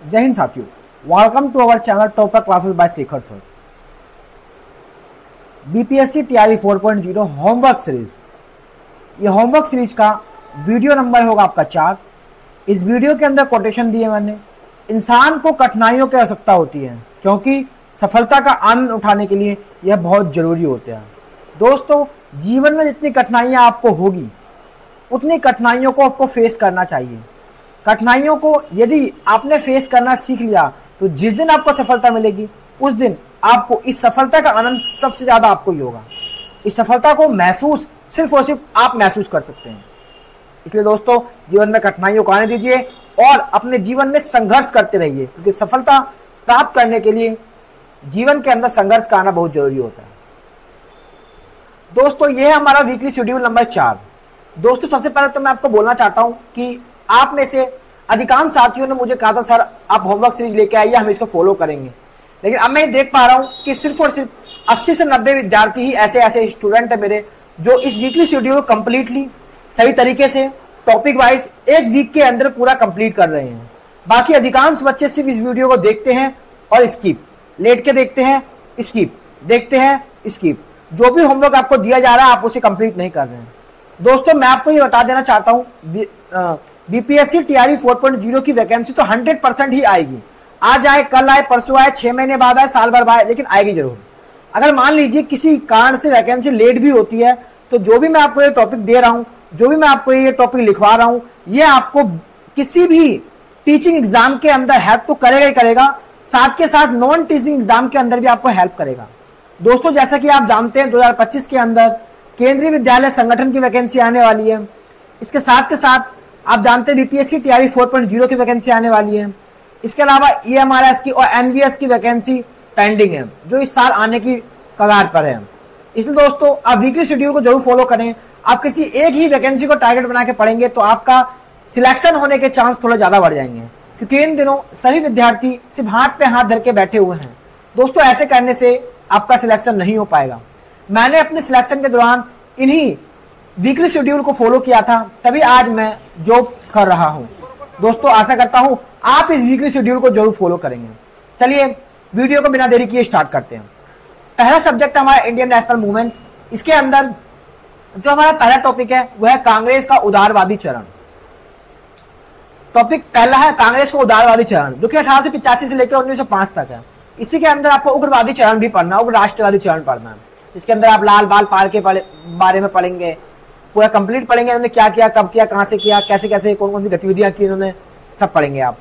जय हिंद साथियों, welcome to our channel topper classes by Shekhar sir. BPSC TRE 4.0 homework series, ये होमवर्क सीरीज का वीडियो नंबर होगा आपका 4। इस वीडियो के अंदर कोटेशन दिए मैंने, इंसान को कठिनाइयों की आवश्यकता होती है क्योंकि सफलता का आनंद उठाने के लिए यह बहुत जरूरी होता है। दोस्तों, जीवन में जितनी कठिनाइयां आपको होगी उतनी कठिनाइयों को आपको फेस करना चाहिए। कठिनाइयों को यदि आपने फेस करना सीख लिया तो जिस दिन आपको सफलता मिलेगी उस दिन आपको इस सफलता का आनंद सबसे ज्यादा आपको ही होगा। इस सफलता को महसूस सिर्फ और सिर्फ आप महसूस कर सकते हैं। इसलिए दोस्तों, जीवन में कठिनाइयों को आने दीजिए और अपने जीवन में संघर्ष करते रहिए, क्योंकि सफलता प्राप्त करने के लिए जीवन के अंदर संघर्ष का आना बहुत जरूरी होता है। दोस्तों, यह है हमारा वीकली शेड्यूल नंबर 4। दोस्तों, सबसे पहले तो मैं आपको बोलना चाहता हूं कि आप में से अधिकांश साथियों ने मुझे कहा था सर आप होमवर्क सीरीज लेके आइए, हम इसको फॉलो करेंगे। लेकिन अब मैं देख पा रहा हूं कि सिर्फ और सिर्फ 80 से 90 विद्यार्थी ही ऐसे स्टूडेंट है मेरे जो इस वीकली शेड्यूल को कंप्लीटली सही तरीके से टॉपिक वाइज एक वीक के अंदर पूरा कंप्लीट कर रहे हैं। बाकी अधिकांश बच्चे सिर्फ इस वीडियो को देखते हैं और स्किप, लेट के देखते हैं, स्किप, देखते हैं, स्किप। जो भी होमवर्क आपको दिया जा रहा है आप उसे कंप्लीट नहीं कर रहे हैं। दोस्तों, मैं आपको ये बता देना चाहता हूँ, बीपीएससी टीआरई 4.0 की वैकेंसी तो 100% ही आएगी। आज आए, कल आए, परसों आए, 6 महीने बाद आए, साल भर बाद आए, लेकिन आएगी जरूर। अगर मान लीजिए किसी कारण से वैकेंसी लेट भी होती है तो जो भी मैं आपको ये टॉपिक दे रहा हूँ, जो भी मैं आपको ये टॉपिक लिखवा रहा हूँ, ये आपको किसी भी टीचिंग एग्जाम के अंदर हेल्प तो करेगा ही करेगा, साथ के साथ नॉन टीचिंग एग्जाम के अंदर भी आपको हेल्प करेगा। दोस्तों, जैसा कि आप जानते हैं 2025 के अंदर केंद्रीय विद्यालय संगठन की वैकेंसी आने वाली है। इसके साथ के साथ आप जानते हैं बीपीएससी टीआरई 4.0 की वैकेंसी आने वाली है। इसके अलावा ईएमआरएस की और एनवीएस की वैकेंसी पेंडिंग है जो इस साल आने की कगार पर है। इसलिए दोस्तों, आप वीकली शेड्यूल को जरूर फॉलो करें। आप किसी एक ही वैकेंसी को टारगेट बना के पढ़ेंगे तो आपका सिलेक्शन होने के चांस थोड़ा ज्यादा बढ़ जाएंगे, क्योंकि इन दिनों सभी विद्यार्थी सिर्फ हाथ पे हाथ धर के बैठे हुए हैं। दोस्तों, ऐसे करने से आपका सिलेक्शन नहीं हो पाएगा। मैंने अपने सिलेक्शन के दौरान इन्हीं वीकली शेड्यूल को फॉलो किया था, तभी आज मैं जॉब कर रहा हूं। दोस्तों, आशा करता हूं आप इस वीकली शेड्यूल को जरूर फॉलो करेंगे। चलिए वीडियो को बिना देरी किए स्टार्ट करते हैं। पहला सब्जेक्ट हमारा इंडियन नेशनल मूवमेंट। इसके अंदर जो हमारा पहला टॉपिक है वह है कांग्रेस का उदारवादी चरण। टॉपिक पहला है कांग्रेस का उदारवादी चरण, जो कि 1885 से लेकर 1905 तक है। इसी के अंदर आपको उग्रवादी चरण भी पढ़ना, उग्र राष्ट्रवादी चरण पढ़ना है। इसके अंदर आप लाल बाल पाल के बारे में पढ़ेंगे, पूरा कंप्लीट पढ़ेंगे, उन्होंने क्या किया, कब किया, कहां से किया, कैसे कैसे कौन कौन सी गतिविधियां की उन्होंने, सब पढ़ेंगे आप।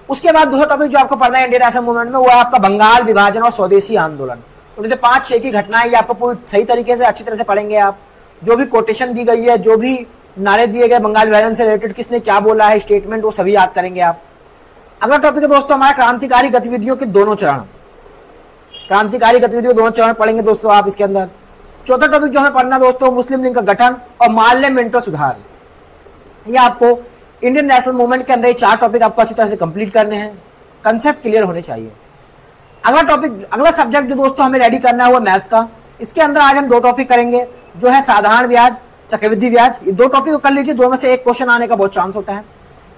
उसके बाद दूसरा टॉपिक जो आपको पढ़ना है इंडियन नेशनल मूवमेंट में, वो है आपका बंगाल विभाजन और स्वदेशी आंदोलन। 1905-6 की घटनाएं ये आपको पूरी सही तरीके से अच्छी तरह से पढ़ेंगे आप। जो भी कोटेशन दी गई है, जो भी नारे दिए गए बंगाल विभाजन से रिलेटेड, किसने क्या बोला है, स्टेटमेंट, वो सभी याद करेंगे आप। अगला टॉपिक है दोस्तों हमारा क्रांतिकारी गतिविधियों के दोनों चरण। क्रांतिकारी गतिविधियों के दोनों चरण पढ़ेंगे दोस्तों आप इसके अंदर। चौथा टॉपिक जो हमें पढ़ना दोस्तों, मुस्लिम लीग का गठन और माल्य मिंटो सुधार। ये आपको इंडियन नेशनल मूवमेंट के अंदर ये 4 टॉपिक आपको अच्छी तरह से कंप्लीट करने हैं, कंसेप्ट क्लियर होने चाहिए। अगला टॉपिक, अगला सब्जेक्ट जो दोस्तों हमें रेडी करना है वो मैथ का। इसके अंदर आज हम 2 टॉपिक करेंगे, जो है साधारण ब्याज, चक्रवृद्धि ब्याज। ये 2 टॉपिक को कर लीजिए, 2 में से एक क्वेश्चन आने का बहुत चांस होता है।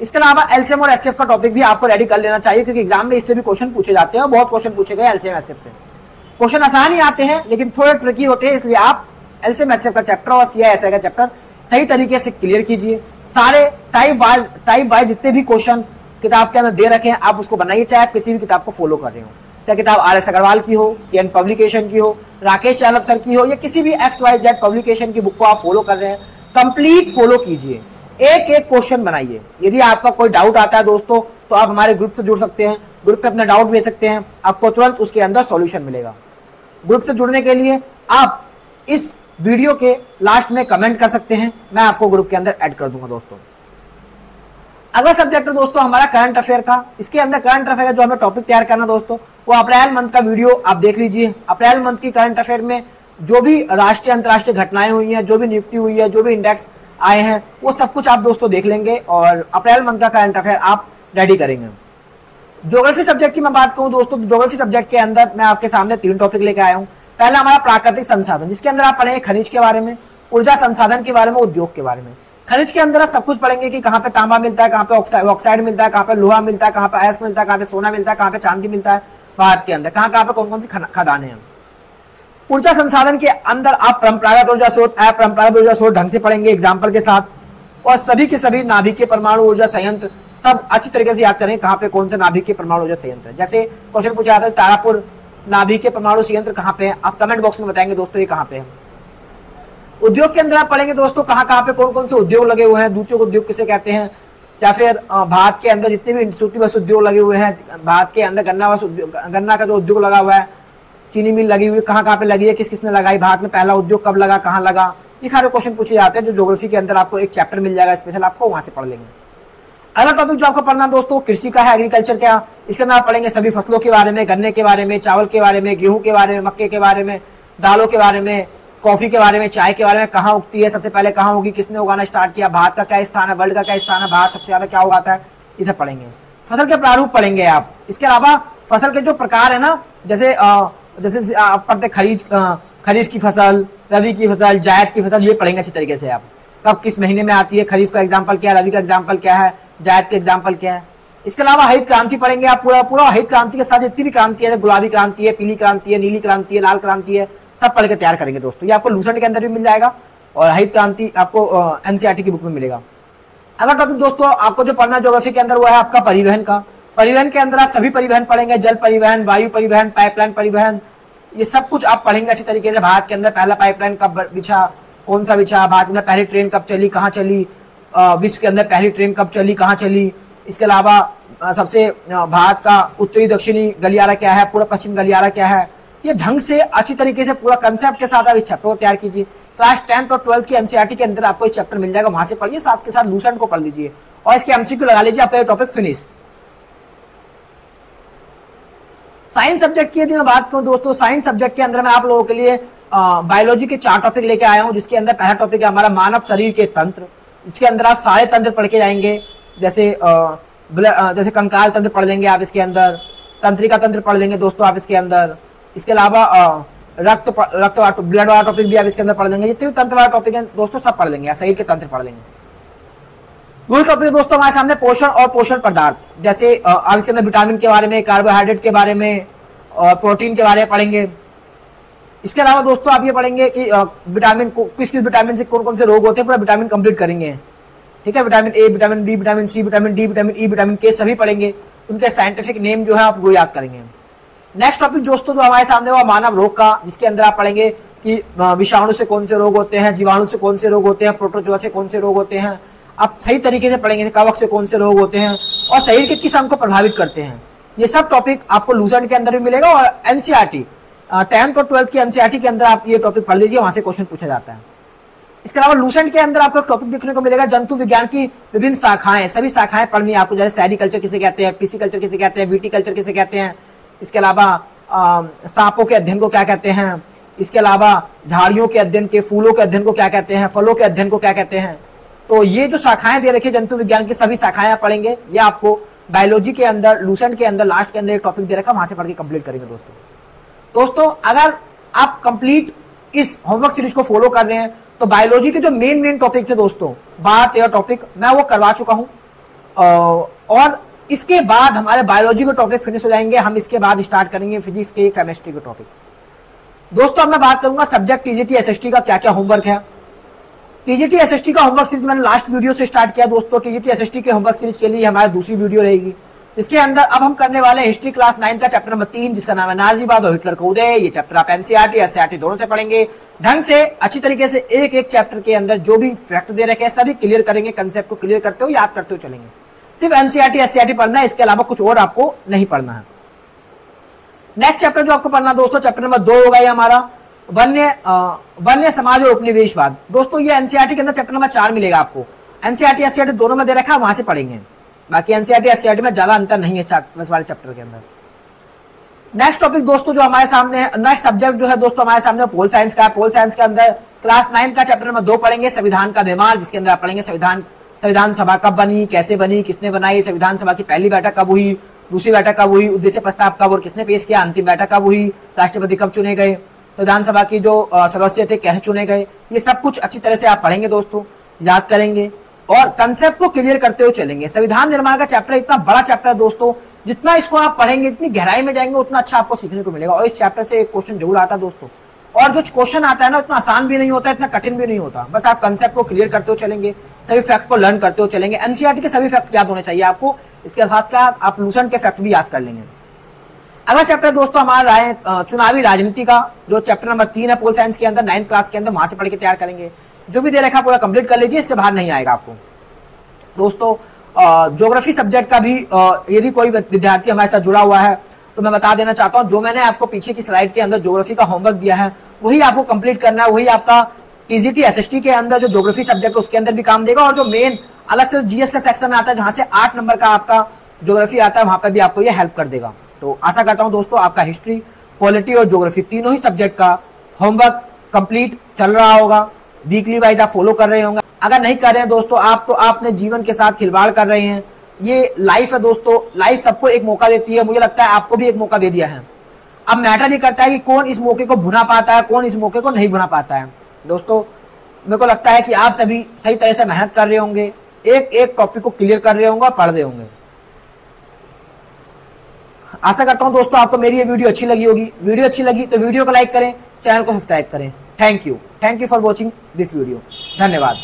इसके अलावा एलसीएम और एचसीएफ का टॉपिक भी आपको रेडी कर लेना चाहिए, क्योंकि एग्जाम में इससे भी क्वेश्चन पूछे जाते हैं और बहुत क्वेश्चन पूछे गए एलसीएम एचसीएफ से। क्वेश्चन आसान ही आते हैं लेकिन थोड़े ट्रिकी होते हैं, इसलिए आप एलसीएम एचसीएफ का चैप्टर और सीआईएसआई का चैप्टर सही तरीके से क्लियर कीजिए। सारे टाइप वाइज जितने भी क्वेश्चन किताब के अंदर दे रखे हैं आप उसको बनाइए, चाहे आप किसी भी किताब को फॉलो कर रहे हो, चाहे किताब आर.एस. अग्रवाल की हो, केएन पब्लिकेशन की हो, राकेश यादव सर की हो, या किसी भी XYZ पब्लिकेशन की बुक को आप फॉलो कर रहे हैं, कंप्लीट फॉलो कीजिए, एक एक क्वेश्चन बनाइए। यदि आपका कोई डाउट आता है दोस्तों तो आप हमारे ग्रुप से जुड़ सकते हैं, ग्रुप पे अपना डाउट भेज सकते हैं, आपको तुरंत उसके अंदर सॉल्यूशन मिलेगा। ग्रुप से जुड़ने के लिए आप इस वीडियो के लास्ट में कमेंट कर सकते हैं, मैं आपको ग्रुप के अंदर ऐड कर दूंगा दोस्तों। अगला सब्जेक्ट है दोस्तों हमारा करंट अफेयर का। इसके अंदर करंट अफेयर का जो हमें टॉपिक तैयार करना दोस्तों, वो अप्रैल मंथ का वीडियो आप देख लीजिए। अप्रैल मंथ की करंट अफेयर में जो भी राष्ट्रीय अंतर्राष्ट्रीय घटनाएं हुई हैं, जो भी नियुक्ति हुई है, जो भी इंडेक्स आए हैं, वो सब कुछ आप दोस्तों देख लेंगे और अप्रैल मंथ का करंट अफेयर आप रेडी करेंगे। ज्योग्राफी सब्जेक्ट की मैं बात करूं दोस्तों, ज्योग्राफी सब्जेक्ट के अंदर मैं आपके सामने 3 टॉपिक लेकर आया हूं। पहला हमारा प्राकृतिक संसाधन, जिसके अंदर आप पढ़ेंगे खनिज के बारे में, ऊर्जा संसाधन के बारे में, उद्योग के बारे में। खनिज के अंदर आप सब कुछ पढ़ेंगे कि कहाँ पे तांबा मिलता है, कहाँ पे ऑक्साइड मिलता है, कहाँ पे लोहा मिलता है, कहाँ पे अयस्क मिलता है, कहाँ पे सोना मिलता है, कहाँ पे चांदी मिलता है भारत के अंदर, कहाँ कहाँ पे कौन कौन सी खदानें हैं। ऊर्जा संसाधन के अंदर आप परंपरागत ऊर्जा स्रोत, अपरंपरागत ऊर्जा स्रोत ढंग से पढ़ेंगे एग्जाम्पल के साथ, और सभी के सभी नाभिक के परमाणु ऊर्जा संयंत्र सब अच्छी तरीके से याद करें कहाँ पे कौन से नाभिक के परमाणु ऊर्जा संयंत्र है। जैसे क्वेश्चन पूछा जाता है तारापुर नाभिक के परमाणु संयंत्र कहाँ पे है, आप कमेंट बॉक्स में बताएंगे दोस्तों ये कहाँ पे है। उद्योग के अंदर आप पढ़ेंगे दोस्तों कहाँ कहाँ पे कौन कौन से उद्योग लगे हुए हैं, द्वितीयक उद्योग किसे कहते हैं, या फिर भारत के अंदर जितने भी सूती वस्त्र उद्योग लगे हुए हैं, भारत के अंदर गन्ना का जो उद्योग लगा हुआ है, चीनी मिल लगी हुई है, कहाँ कहाँ पे लगी है, किस किसने लगाई, भारत में पहला उद्योग कब लगा, कहाँ लगा, ये सारे क्वेश्चन पूछे जाते हैं जो ज्योग्राफी के अंदर आपको एक चैप्टर मिल जाएगा स्पेशल, आपको वहां से पढ़ लेंगे। अगला टॉपिक जो आपको पढ़ना दोस्तों कृषि का है, एग्रीकल्चर का। इसके अंदर आप पढ़ेंगे सभी फसलों के बारे में, गन्ने के बारे में, चावल के बारे में, गेहूं के बारे में, मक्के के बारे में, दालों के बारे में, कॉफी के बारे में, चाय के बारे में, कहाँ उगती है, सबसे पहले कहाँ होगी, किसने उगाना स्टार्ट किया, भारत का क्या स्थान है, वर्ल्ड का क्या स्थान है, भारत सबसे ज्यादा क्या उगाता है, ये सब पढ़ेंगे। फसल के प्रारूप पढ़ेंगे आप। इसके अलावा फसल के जो प्रकार है ना, जैसे आप पढ़ते खरीफ की फसल, रबी की फसल, जायद की फसल, ये पढ़ेंगे अच्छी तरीके से आप। कब किस महीने में आती है, खरीफ का एग्जाम्पल क्या है, रबी का एग्जाम्पल क्या है, जायद का एग्जाम्पल क्या है। इसके अलावा हरित क्रांति पढ़ेंगे आप, पूरा हरित क्रांति के साथ जितनी भी क्रांति है, गुलाबी क्रांति है, पीली क्रांति है, नीली क्रांति है, लाल क्रांति है, सब पढ़ के तैयार करेंगे दोस्तों। ये आपको लूसेंट के अंदर भी मिल जाएगा और हरित क्रांति आपको एनसीईआरटी की बुक में मिलेगा। अगला टॉपिक दोस्तों आपको जो पढ़ना ज्योग्राफी के अंदर वो है आपका परिवहन का। परिवहन के अंदर आप सभी परिवहन पढ़ेंगे, जल परिवहन, वायु परिवहन, पाइपलाइन परिवहन, ये सब कुछ आप पढ़ेंगे अच्छी तरीके से। भारत के अंदर पहला पाइपलाइन कब बिछा, कौन सा बिछा, भारत के अंदर पहली ट्रेन कब चली, कहाँ चली, विश्व के अंदर पहली ट्रेन कब चली, कहाँ चली। इसके अलावा सबसे भारत का उत्तरी दक्षिणी गलियारा क्या है, पूरा पश्चिम गलियारा क्या है, ये ढंग से अच्छी तरीके से पूरा कंसेप्ट के साथ आप इस चैप्टर को तैयार कीजिए। क्लास 10th और 12th की एनसीईआरटी के अंदर आपको एक चैप्टर मिल जाएगा, वहां से पढ़िए, साथ के साथ लूसेंट को पढ़ लीजिए और इसके एमसीक्यू लगा लीजिए, आपका टॉपिक फिनिश। साइंस सब्जेक्ट की यदि मैं बात करूं दोस्तों, साइंस सब्जेक्ट के अंदर मैं आप लोगों के लिए बायोलॉजी के 4 टॉपिक लेके आया हूं, जिसके अंदर पहला टॉपिक है हमारा मानव शरीर के तंत्र। इसके अंदर आप सारे तंत्र पढ़ के जाएंगे, जैसे कंकाल तंत्र पढ़ लेंगे आप, इसके अंदर तंत्रिका तंत्र पढ़ लेंगे दोस्तों आप इसके अंदर। इसके अलावा रक्त ब्लड वाला टॉपिक भी आप इसके अंदर पढ़ लेंगे, जितने भी तंत्र वाला टॉपिक है दोस्तों सब पढ़ लेंगे, आप शरीर के तंत्र पढ़ लेंगे। दूसरा टॉपिक दोस्तों हमारे सामने पोषण और पोषण पदार्थ, जैसे आप इसके अंदर विटामिन के बारे में, कार्बोहाइड्रेट के बारे में और प्रोटीन के बारे में पढ़ेंगे। इसके अलावा दोस्तों आप ये पढ़ेंगे कि विटामिन को किस किस विटामिन से कौन कौन से रोग होते हैं, पूरा विटामिन कंप्लीट करेंगे, ठीक है। Vitamin A, vitamin B, vitamin C, vitamin D, vitamin E, vitamin K सभी पढ़ेंगे, उनके साइंटिफिक नेम जो है आप वो याद करेंगे। नेक्स्ट टॉपिक दोस्तों जो हमारे सामने हुआ मानव रोग का, जिसके अंदर आप पढ़ेंगे कि विषाणु से कौन से रोग होते हैं, जीवाणु से कौन से रोग होते हैं, प्रोटोजोआ से कौन से रोग होते हैं, आप सही तरीके से पढ़ेंगे, कवक से कौन से रोग होते हैं और शरीर के किस अंग को प्रभावित करते हैं। ये सब टॉपिक आपको लूसेंट के अंदर भी मिलेगा और एनसीईआरटी 10th और 12th की एनसीईआरटी के अंदर आप ये टॉपिक पढ़ लीजिए, वहां से क्वेश्चन पूछा जाता है। इसके अलावा लूसेंट के अंदर आपको टॉपिक देखने को मिलेगा जंतु विज्ञान की विभिन्न शाखाएं, सभी शाखाएं पढ़नी है आपको, जैसे सेरिकल्चर किसे कहते हैं, पिसिकल्चर किसे कहते हैं, विटिकल्चर किसे कहते हैं। इसके अलावा सांपों के अध्ययन को क्या कहते हैं, इसके अलावा झाड़ियों के अध्ययन के, फूलों के अध्ययन को क्या कहते हैं, फलों के अध्ययन को क्या कहते हैं। तो ये जो शाखाएं दे रखी है जंतु विज्ञान की, सभी शाखाएं आप पढ़ेंगे। ये आपको बायोलॉजी के अंदर, लूसेंट के अंदर लास्ट के अंदर एक टॉपिक दे रखा, वहां से पढ़ के कंप्लीट करेंगे दोस्तों। अगर आप कंप्लीट इस होमवर्क सीरीज को फॉलो कर रहे हैं तो बायोलॉजी के जो मेन टॉपिक थे दोस्तों 12-13 टॉपिक मैं वो करवा चुका हूं, और इसके बाद हमारे बायोलॉजी के टॉपिक फिनिश हो जाएंगे। हम इसके बाद स्टार्ट करेंगे फिजिक्स के, केमिस्ट्री के टॉपिक। दोस्तों अब मैं बात करूंगा सब्जेक्ट टीजीटी एसएसटी का क्या क्या होमवर्क है। टीजीटी एसएसटी का होमवर्क सीरीज मैंने लास्ट वीडियो से स्टार्ट किया दोस्तों। टीजीटी एसएसटी के होमवर्क सीरीज के लिए हमारी दूसरी वीडियो रहेगी, इसके अंदर अब हम करने वाले हिस्ट्री क्लास 9 का चैप्टर नंबर 3, जिसका नाम है नाजीबाद और हिटलर का उदय। ये चैप्टर आप एनसीईआरटी एससीईआरटी दोनों से पढ़ेंगे, ढंग से अच्छी तरीके से एक एक चैप्टर के अंदर जो भी फैक्ट दे रखे हैं सभी क्लियर करेंगे, कंसेप्ट को क्लियर करते हो याद करते हो चलेंगे। सिर्फ एनसीईआरटी एससीईआरटी पढ़ना है, इसके अलावा कुछ और आपको नहीं पढ़ना है। नेक्स्ट चैप्टर जो आपको पढ़ना दोस्तों, चैप्टर नंबर 2 होगा ये हमारा वन्य समाज और उपनिवेशवाद। दोस्तों ये एनसीईआरटी के अंदर चैप्टर नंबर 4 मिलेगा आपको, एनसीईआरटी एससीईआरटी दोनों में दे रखा है, वहां से पढ़ेंगे। बाकी एनसीईआरटी एससीईआरटी में ज्यादा अंतर नहीं है इस वाले चैप्टर के अंदर। नेक्स्ट टॉपिक दोस्तों जो हमारे सामने है, नेक्स्ट सब्जेक्ट जो है दोस्तों हमारे सामने पोल साइंस का है। पोल साइंस के अंदर क्लास 9 का चैप्टर नंबर 2 पढ़ेंगे, संविधान का दिमाग, जिसके अंदर आप पढ़ेंगे संविधान सभा कब बनी, कैसे बनी, किसने बनाई, संविधान सभा की पहली बैठक कब हुई, दूसरी बैठक कब हुई, उद्देश्य प्रस्ताव कब और किसने पेश किया, अंतिम बैठक कब हुई, राष्ट्रपति कब चुने गए, संविधान सभा की जो सदस्य थे कैसे चुने गए, ये सब कुछ अच्छी तरह से आप पढ़ेंगे दोस्तों, याद करेंगे। और कंसेप्ट को क्लियर करते हुए चलेंगे। संविधान निर्माण का चैप्टर इतना बड़ा चैप्टर है दोस्तों, जितना इसको आप पढ़ेंगे, जितनी गहराई में जाएंगे, उतना अच्छा आपको सीखने को मिलेगा। और इस चैप्टर से एक क्वेश्चन जरूर आता है दोस्तों, और जो क्वेश्चन आता है ना, उतना आसान भी नहीं होता, इतना कठिन भी नहीं होता। बस आप कंसेप्ट को क्लियर करते हुए चलेंगे, सभी फैक्ट को लर्न करते हुए चलेंगे। एनसीईआरटी के सभी फैक्ट याद होने चाहिए आपको, इसके साथ साथ आप लूसेंट के फैक्ट भी याद कर लेंगे। अगला चैप्टर दोस्तों हमारा है चुनावी राजनीति का, जो चैप्टर नंबर 3 है पोल साइंस के अंदर, 9th क्लास के अंदर, वहां से पढ़ के तैयार करेंगे। जो भी दे रखा पूरा कंप्लीट कर लीजिए, इससे बाहर नहीं आएगा आपको। दोस्तों ज्योग्राफी सब्जेक्ट का भी यदि कोई विद्यार्थी हमारे साथ जुड़ा हुआ है तो मैं बता देना चाहता हूं, जो मैंने आपको पीछे की स्लाइड के अंदर ज्योग्राफी का होमवर्क दिया है, वही आपको कंप्लीट करना है। वही आपका टीजीटी एसएसटी के अंदर जो ज्योग्राफी सब्जेक्ट है उसके अंदर भी काम देगा। और जो मेन अलग से जीएस का सेक्शन आता है, जहां से 8 नंबर का आपका ज्योग्राफी आता है, वहां पर भी आपको ये हेल्प कर देगा। तो आशा करता हूं दोस्तों आपका हिस्ट्री, पॉलिटी और ज्योग्राफी तीनों ही सब्जेक्ट का होमवर्क कंप्लीट चल रहा होगा। वीकली वाइज आप फॉलो कर रहे होंगे। अगर नहीं कर रहे हैं दोस्तों आप, तो आप अपने जीवन के साथ खिलवाड़ कर रहे हैं। ये लाइफ है दोस्तों, लाइफ सबको एक मौका देती है। मुझे लगता है आपको भी एक मौका दे दिया है। अब मैटर नहीं करता है कि कौन इस मौके को भुना पाता है, कौन इस मौके को नहीं भुना पाता है। दोस्तों मेरे को लगता है कि आप सभी सही तरह से मेहनत कर रहे होंगे, एक एक टॉपिक को क्लियर कर रहे होंगे और पढ़ रहे होंगे। आशा करता हूं दोस्तों आपको मेरी ये वीडियो अच्छी लगी होगी। वीडियो अच्छी लगी तो वीडियो को लाइक करें, चैनल को सब्सक्राइब करें। Thank you for watching this video. धन्यवाद।